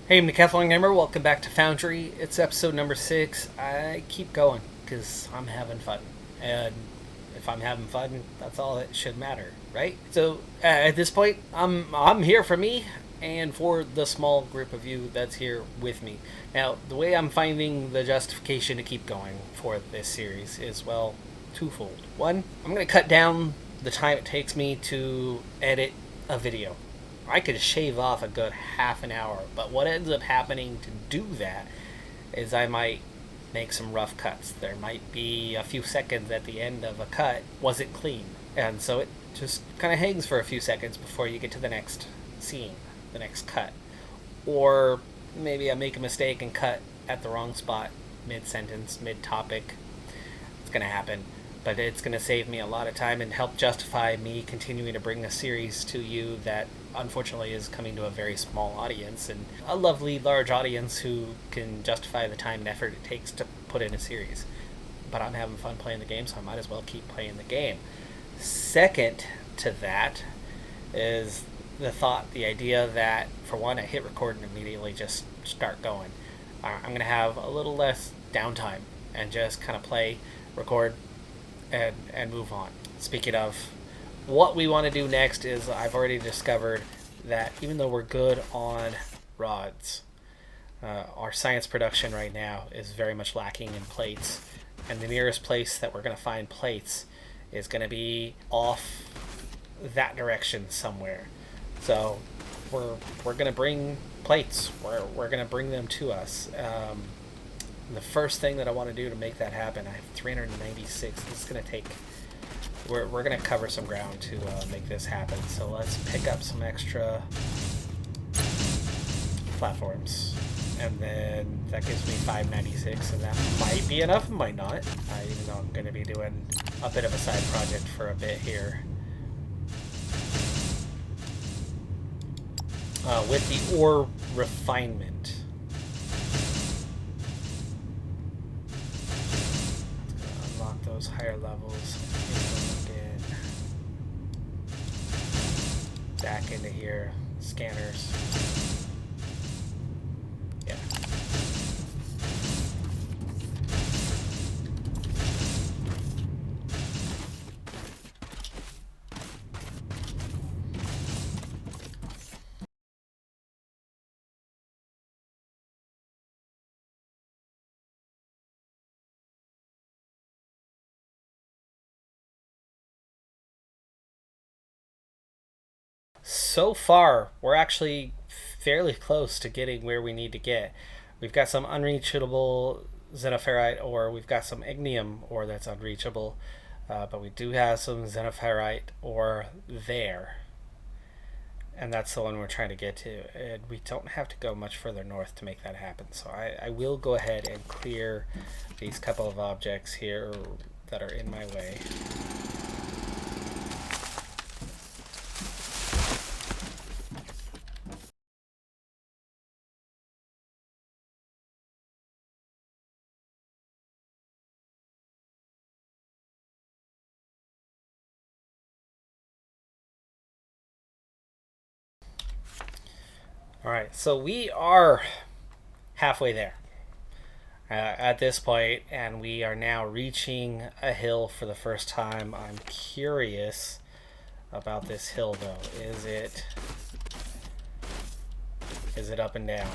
Hey, I'm Decathlon Gamer. Welcome back to Foundry. It's episode number 6. I keep going because I'm having fun. And if I'm having fun, that's all that should matter, right? So at this point, I'm here for me and for the small group of you that's here with me. Now, the way I'm finding the justification to keep going for this series is, well, twofold. One, I'm going to cut down the time it takes me to edit a video. I could shave off a good half an hour, but what ends up happening to do that is I might make some rough cuts. There might be a few seconds at the end of a cut wasn't clean, and so it just kind of hangs for a few seconds before you get to the next scene, the next cut. Or maybe I make a mistake and cut at the wrong spot, mid-sentence, mid-topic. It's going to happen, but it's going to save me a lot of time and help justify me continuing to bring a series to you that unfortunately is coming to a very small audience and a lovely large audience who can justify the time and effort it takes to put in a series. But I'm having fun playing the game, so I might as well keep playing the game. Second to that is the idea that, for one, I hit record and immediately just start going. I'm going to have a little less downtime and just kind of play, record, and move on. Speaking of, what we want to do next is I've already discovered that even though we're good on rods, our science production right now is very much lacking in plates, and the nearest place that we're going to find plates is going to be off that direction somewhere. So we're going to bring plates. We're going to bring them to us. The first thing that I want to do to make that happen, I have 396. This is going to take. We're going to cover some ground to make this happen. So let's pick up some extra platforms. And then that gives me 596, and that might be enough, might not. Even though I'm going to be doing a bit of a side project for a bit here. With the ore refinement. Unlock those higher levels. Back into here. Scanners. Yeah. So far, we're actually fairly close to getting where we need to get. We've got some unreachable xenoferrite ore, we've got some ignium ore that's unreachable, but we do have some xenoferrite ore there. And that's the one we're trying to get to. And we don't have to go much further north to make that happen. So I will go ahead and clear these couple of objects here that are in my way. All right, so we are halfway there at this point, and we are now reaching a hill for the first time. I'm curious about this hill, though. Is it up and down,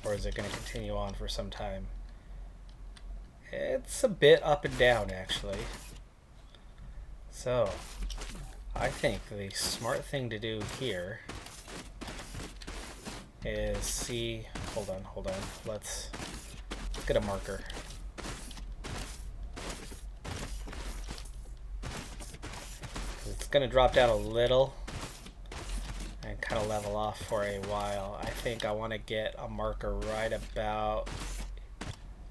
or is it going to continue on for some time? It's a bit up and down, actually. So I think the smart thing to do here is see. Hold on. Let's get a marker. It's going to drop down a little and kind of level off for a while. I think I want to get a marker right about.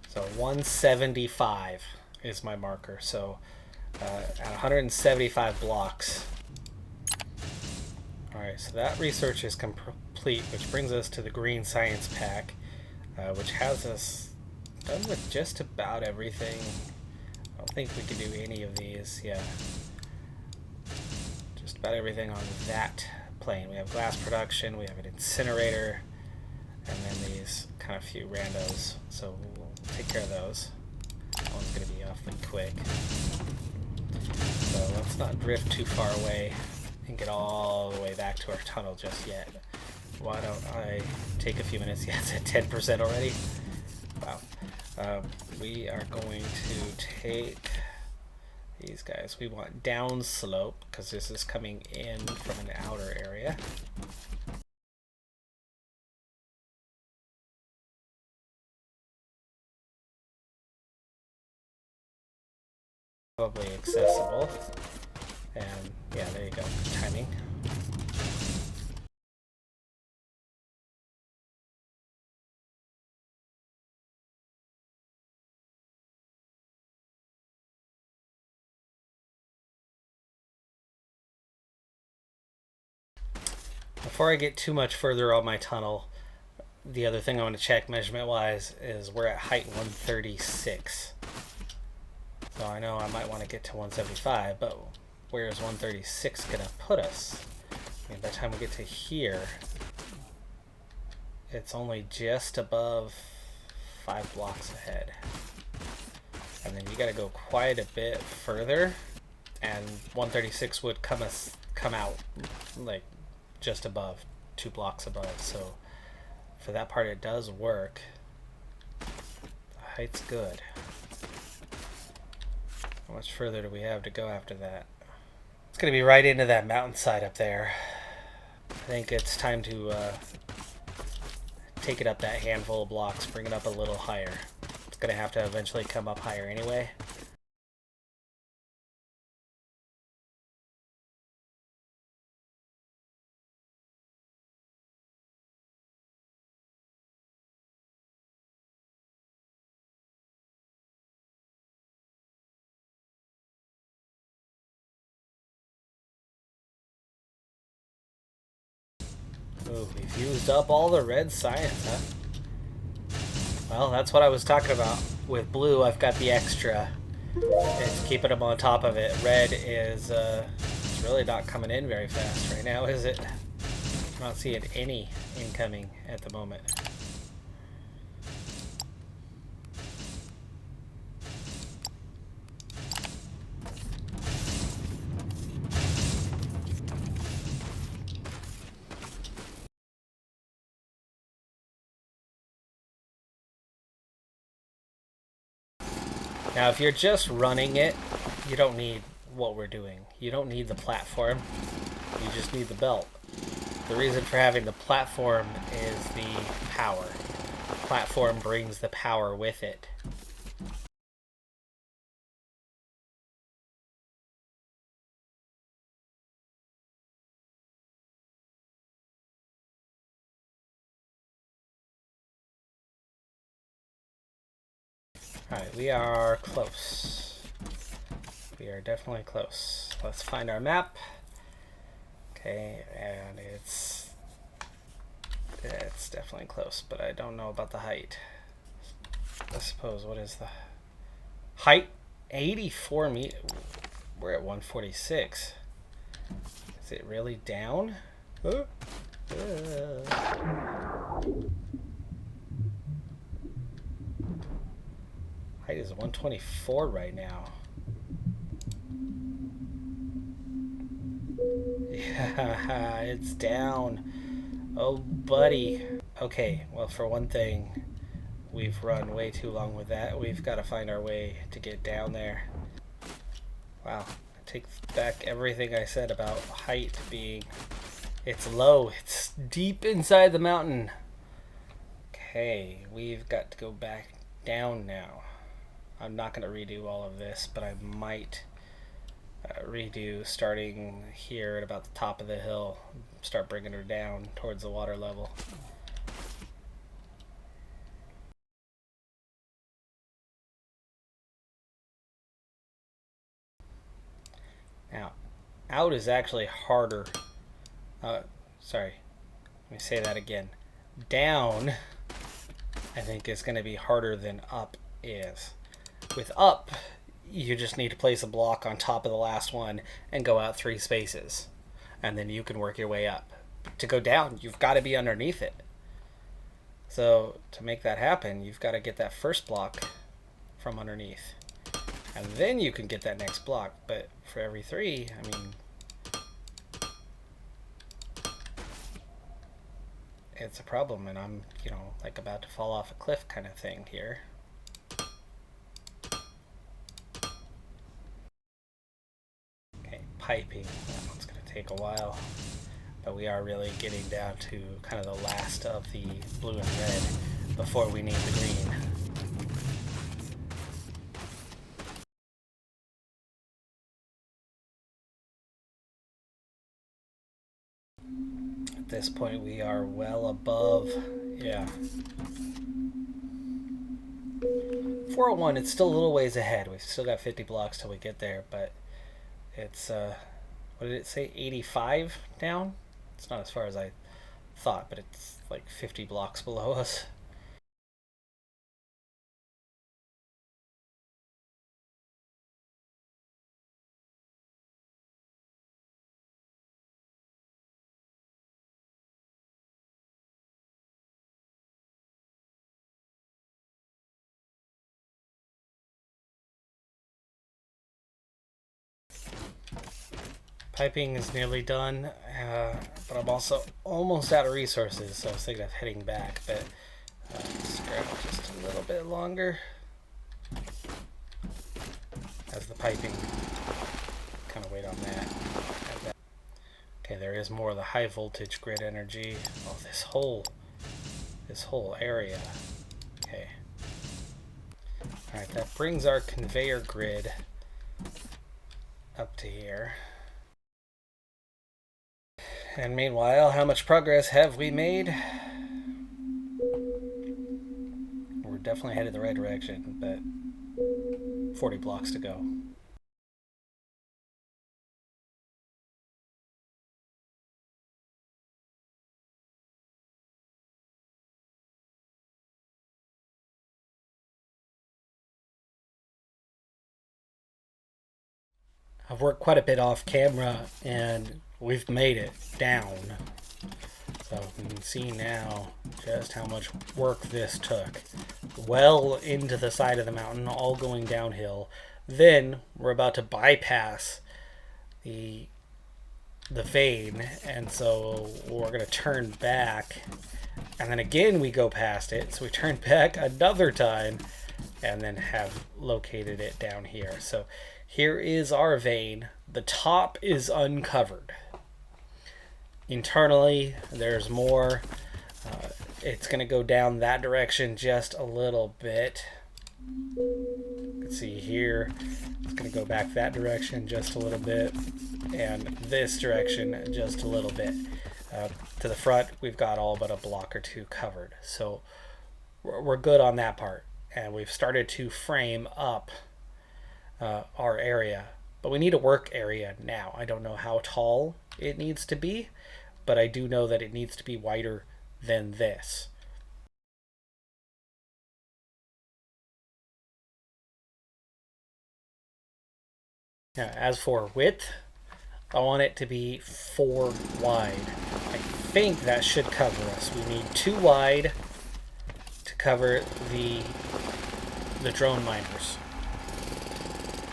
So 175 is my marker. So at 175 blocks. Alright, so that research is complete, which brings us to the green science pack, which has us done with just about everything. I don't think we can do any of these. Yeah. Just about everything on that plane. We have glass production, we have an incinerator, and then these kind of few randos. So we'll take care of those. That one's going to be awfully quick. So let's not drift too far away and get all the way back to our tunnel just yet. Why don't I take a few minutes? Yeah, it's at 10% already. Wow. We are going to take these guys. We want down slope because this is coming in from an outer area. Probably accessible. And yeah, there you go. Timing. Before I get too much further on my tunnel, the other thing I want to check measurement wise is we're at height 136. So I know I might want to get to 175, but where is 136 gonna put us? I mean, by the time we get to here, it's only just above 5 blocks ahead. And then you gotta go quite a bit further, and 136 would come out like just above, 2 blocks above. So for that part it does work. The height's good. How much further do we have to go after that? It's going to be right into that mountainside up there. I think it's time to take it up that handful of blocks, bring it up a little higher. It's going to have to eventually come up higher anyway. Ooh, we've used up all the red science, huh? Well, that's what I was talking about. With blue, I've got the extra. It's keeping them on top of it. Red is it's really not coming in very fast right now, is it? I'm not seeing any incoming at the moment. Now, if you're just running it, you don't need what we're doing. You don't need the platform. You just need the belt. The reason for having the platform is the power. The platform brings the power with it. Alright, we are close. We are definitely close. Let's find our map. Okay, and it's definitely close, but I don't know about the height. I suppose, what is the height? 84 meters. We're at 146. Is it really down? Height is 124 right now. Yeah, it's down. Oh, buddy. Okay, well, for one thing, we've run way too long with that. We've got to find our way to get down there. Wow. I take back everything I said about height being... It's low. It's deep inside the mountain. Okay, we've got to go back down now. I'm not going to redo all of this, but I might redo starting here at about the top of the hill. Start bringing her down towards the water level. Now, out is actually harder. Sorry, let me say that again. Down, I think, is going to be harder than up is. With up, you just need to place a block on top of the last one and go out 3 spaces. And then you can work your way up. To go down, you've got to be underneath it. So to make that happen, you've got to get that first block from underneath. And then you can get that next block. But for every 3, I mean, it's a problem. And I'm, like about to fall off a cliff kind of thing here. Okay, piping. That one's going to take a while. But we are really getting down to kind of the last of the blue and red before we need the green. At this point, we are well above, yeah. 401, it's still a little ways ahead. We've still got 50 blocks till we get there, but it's, what did it say, 85 down? It's not as far as I thought, but it's like 50 blocks below us. Piping is nearly done, but I'm also almost out of resources, so I was thinking of heading back, but scrap just a little bit longer as the piping, kind of wait on that. Okay, there is more of the high voltage grid energy. Oh, this whole area. Okay. Alright, that brings our conveyor grid up to here. And meanwhile, how much progress have we made? We're definitely headed the right direction, but 40 blocks to go. I've worked quite a bit off camera, and we've made it down. So you can see now just how much work this took. Well into the side of the mountain, all going downhill. Then we're about to bypass the vein, and so we're going to turn back. And then again we go past it, so we turn back another time and then have located it down here. So here is our vein. The top is uncovered. Internally, there's more. It's going to go down that direction just a little bit. You can see here, it's going to go back that direction just a little bit, and this direction just a little bit. To the front, we've got all but a block or 2 covered. So we're good on that part. And we've started to frame up our area. But we need a work area now. I don't know how tall it needs to be, but I do know that it needs to be wider than this. Now, as for width, I want it to be 4 wide. I think that should cover us. We need 2 wide to cover the drone miners.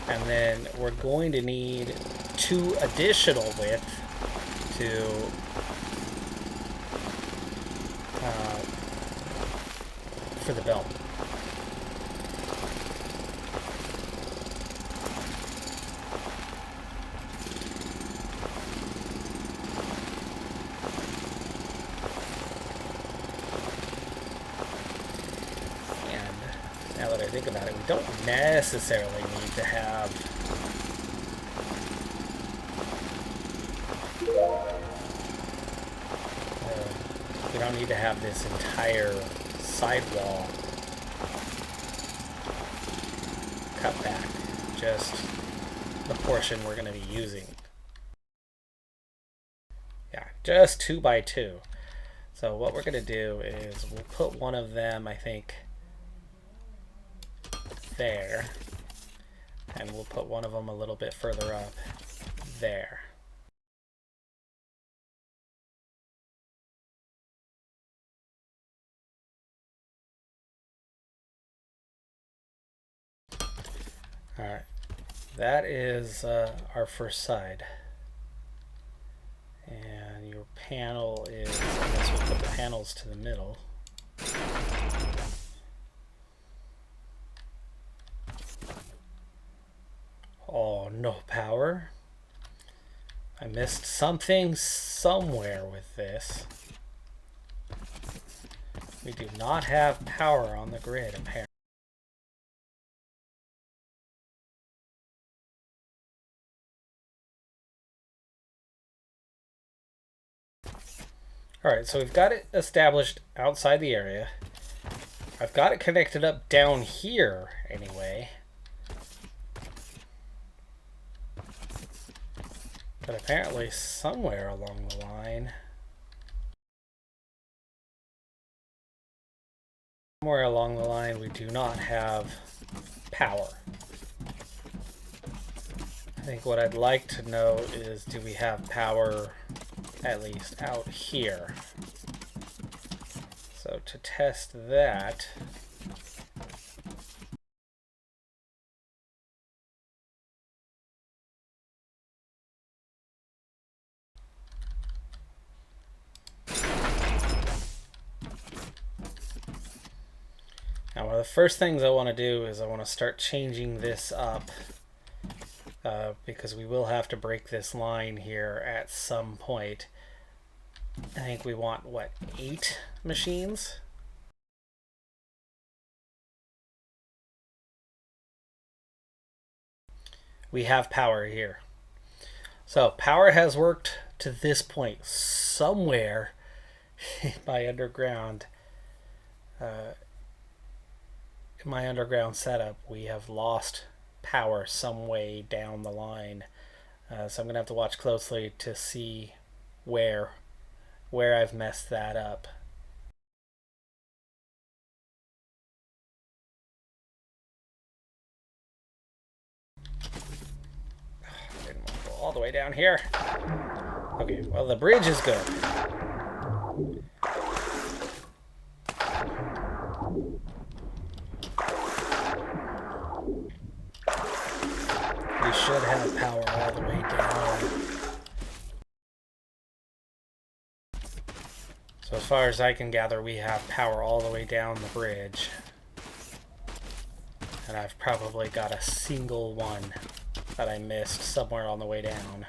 And then we're going to need 2 additional width for the belt. Now that I think about it, we don't necessarily need to have we don't need to have this entire sidewall cut back, just the portion we're going to be using. Yeah, just 2 by 2. So what we're going to do is we'll put one of them, I think, there, and we'll put one of them a little bit further up there. All right, that is our first side. And your panel is, I guess we'll put the panels to the middle. Oh, no power. I missed something somewhere with this. We do not have power on the grid, apparently. Alright, so we've got it established outside the area. I've got it connected up down here, anyway. But apparently somewhere along the line... Somewhere along the line we do not have power. I think what I'd like to know is, do we have power at least out here? So to test that, now one of the first things I want to do is I want to start changing this up because we will have to break this line here at some point. I think we want, what, 8 machines? We have power here. So power has worked to this point. Somewhere in my underground setup, we have lost power some way down the line. So I'm going to have to watch closely to see where I've messed that up. I didn't want to go all the way down here. Okay, well, the bridge is good. We should have power all the way down. So as far as I can gather, we have power all the way down the bridge. And I've probably got a single one that I missed somewhere on the way down.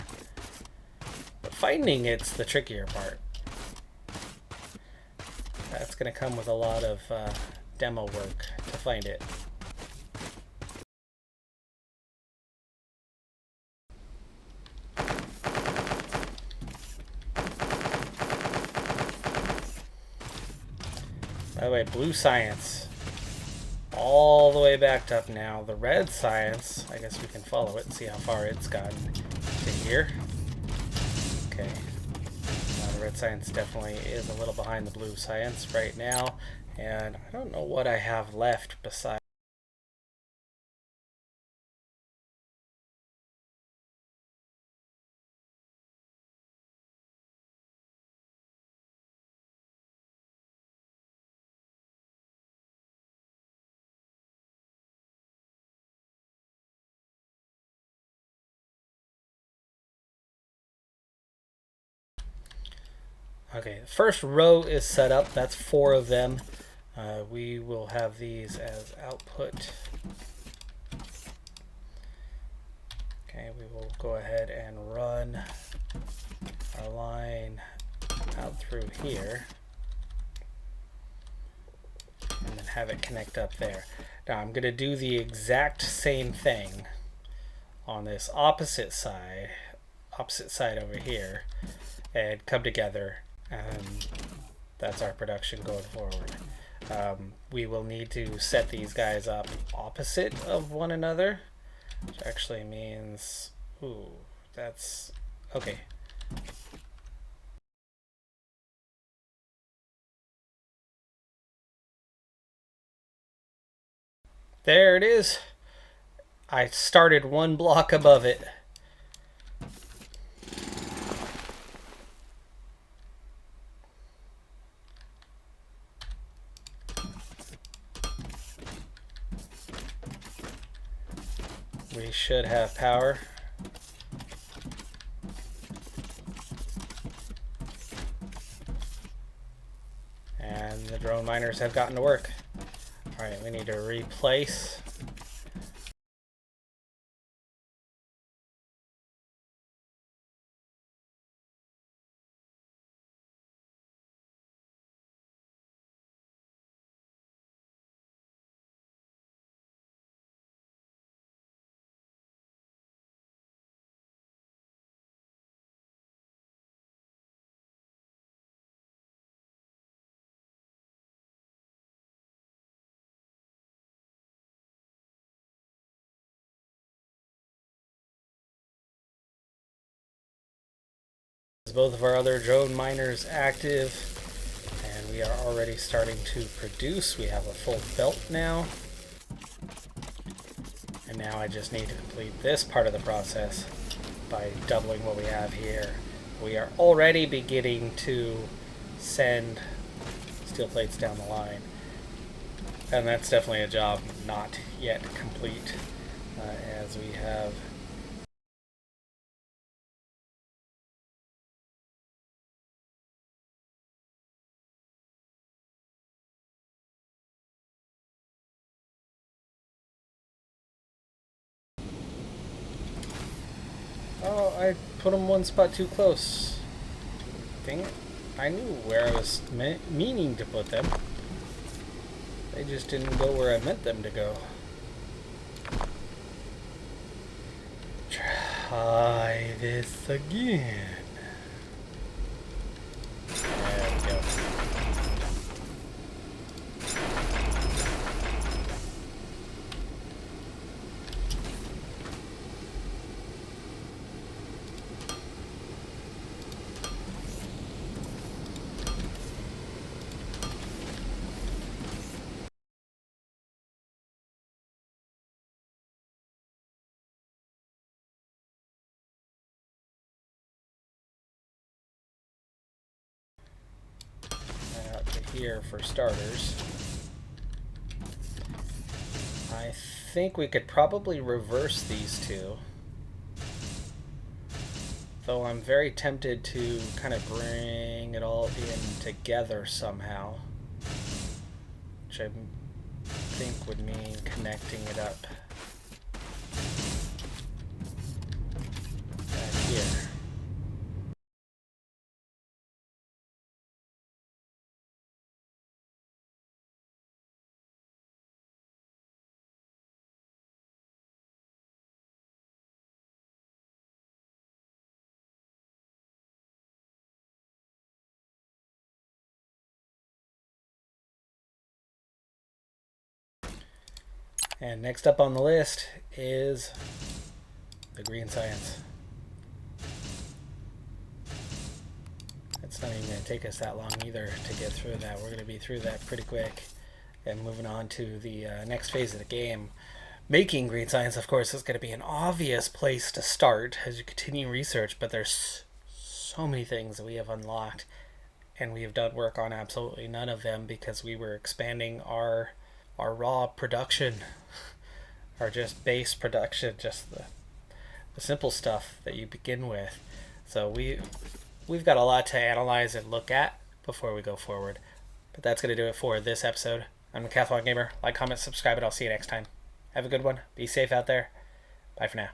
But finding it's the trickier part. That's going to come with a lot of demo work to find it. By the way, blue science all the way backed up now. The red science, I guess we can follow it and see how far it's gotten to here. Okay. The red science definitely is a little behind the blue science right now. And I don't know what I have left besides. Okay, the first row is set up. That's 4 of them. We will have these as output. Okay, we will go ahead and run our line out through here. And then have it connect up there. Now I'm going to do the exact same thing on this opposite side over here, and come together. And that's our production going forward. We will need to set these guys up opposite of one another, which actually means, ooh, that's okay. There it is. I started 1 block above it. should have power. And the drone miners have gotten to work. Alright, we need to replace. Both of our other drone miners active, and we are already starting to produce. We have a full belt now, and now I just need to complete this part of the process by doubling what we have here. We are already beginning to send steel plates down the line, and that's definitely a job not yet complete, as we have Oh, I put them one spot too close. Dang it. I knew where I was meaning to put them. They just didn't go where I meant them to go. Try this again. There we go. Out to here for starters. I think we could probably reverse these two. Though I'm very tempted to kind of bring it all in together somehow. Which I think would mean connecting it up back here. And next up on the list is the green science. It's not even going to take us that long either to get through that. We're going to be through that pretty quick. And moving on to the next phase of the game. Making green science, of course, is going to be an obvious place to start as you continue research, but there's so many things that we have unlocked, and we have done work on absolutely none of them because we were expanding our raw production, or just base production, just the simple stuff that you begin with. So we've got a lot to analyze and look at before we go forward. But that's going to do it for this episode. I'm Decathlon Gamer. Like, comment, subscribe, and I'll see you next time. Have a good one. Be safe out there. Bye for now.